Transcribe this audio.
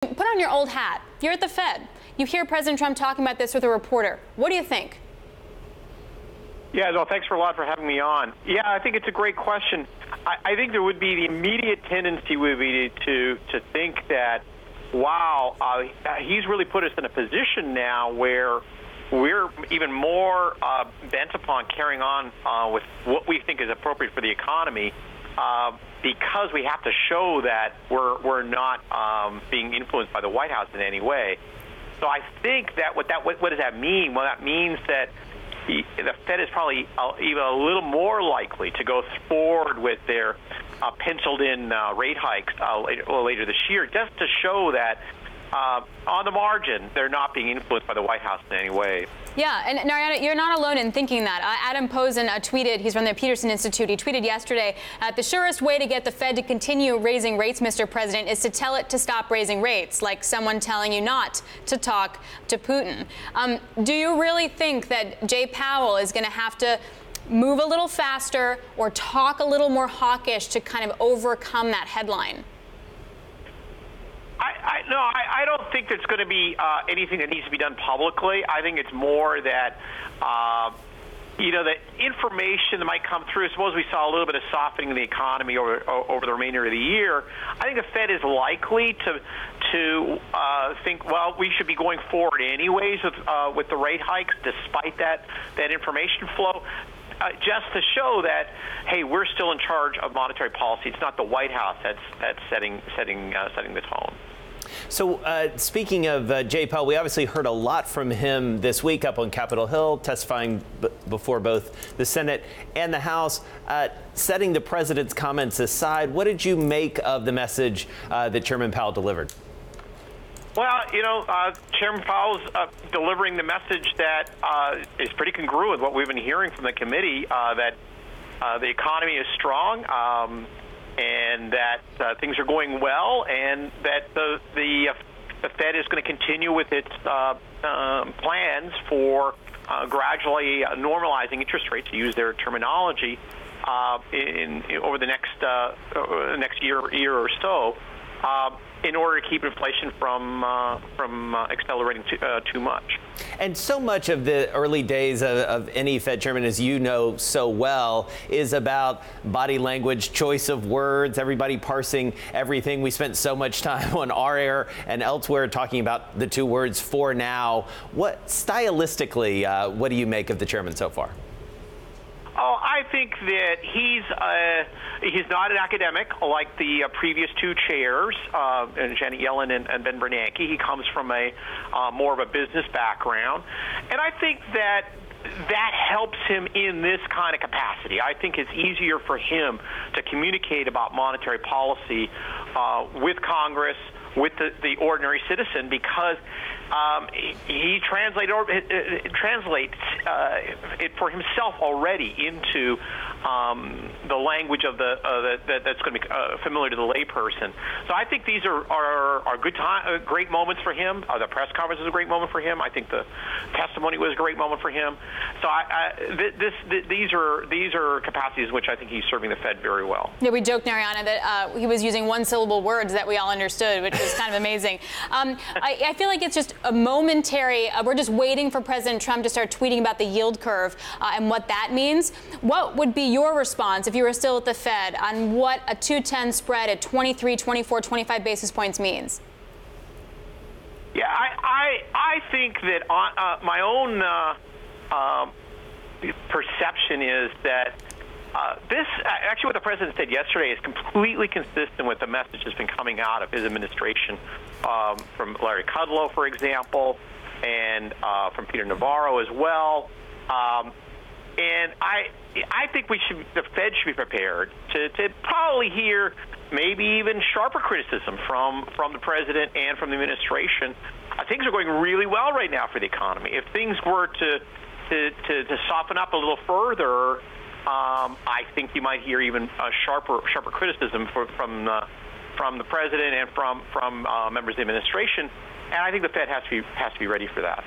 Put on your old hat. You're at the Fed. You hear President Trump talking about this with a reporter. What do you think? Yeah, no, thanks a lot for having me on. Yeah, I think it's a great question. I think there would be the immediate tendency would be to think that, wow, he's really put us in a position now where we're even more bent upon carrying on with what we think is appropriate for the economy because we have to show that we're not being influenced by the White House in any way. So I think that what does that mean? Well, that means that the Fed is probably even a little more likely to go forward with their penciled-in rate hikes later this year, just to show that on the margin, they're not being influenced by the White House in any way. Yeah, and Narayan, you're not alone in thinking that. Adam Posen tweeted, he's from the Peterson Institute, he tweeted yesterday, the surest way to get the Fed to continue raising rates, Mr. President, is to tell it to stop raising rates, like someone telling you not to talk to Putin. Do you really think that Jay Powell is going to have to move a little faster or talk a little more hawkish to kind of overcome that headline? No, I don't think there's going to be anything that needs to be done publicly. I think it's more that, the information that might come through. Suppose we saw a little bit of softening in the economy over the remainder of the year. I think the Fed is likely to think, well, we should be going forward anyways with the rate hikes, despite that information flow. Just to show that, hey, we're still in charge of monetary policy. It's not the White House that's setting the tone. So speaking of Jay Powell, we obviously heard a lot from him this week up on Capitol Hill, testifying before both the Senate and the House. Setting the president's comments aside, what did you make of the message that Chairman Powell delivered? Well, Chairman Powell's delivering the message that is pretty congruent with what we've been hearing from the committee, that the economy is strong and that things are going well, and that the Fed is going to continue with its plans for gradually normalizing interest rates, to use their terminology, over the next year or so. In order to keep inflation from accelerating too much. And so much of the early days of any Fed chairman, as you know so well, is about body language, choice of words, everybody parsing everything. We spent so much time on our air and elsewhere talking about the two words "for now." What stylistically, what do you make of the chairman so far? Oh, I think that he's not an academic like the previous two chairs, Janet Yellen and Ben Bernanke. He comes from a more of a business background, and I think that helps him in this kind of capacity. I think it's easier for him to communicate about monetary policy with Congress, with the ordinary citizen, because he translates it for himself already into the language of that's going to be familiar to the layperson. So I think these are great moments for him. The press conference was a great moment for him. I think the testimony was a great moment for him. So these are capacities in which I think he's serving the Fed very well. Yeah, we joked, Narayan, that he was using one-syllable words that we all understood, which was kind of amazing. I feel like it's just a momentary, we're just waiting for President Trump to start tweeting about the yield curve and what that means. What would be your response if you were still at the Fed on what a 210 spread at 23, 24, 25 basis points means? Yeah, I think that my own perception is that this, actually what the president said yesterday, is completely consistent with the message that's been coming out of his administration from Larry Kudlow, for example, and from Peter Navarro as well. And I think the Fed should be prepared to probably hear maybe even sharper criticism from the president and from the administration. Things are going really well right now for the economy. If things were to soften up a little further, I think you might hear even sharper criticism from the president and from members of the administration, and I think the Fed has to be ready for that.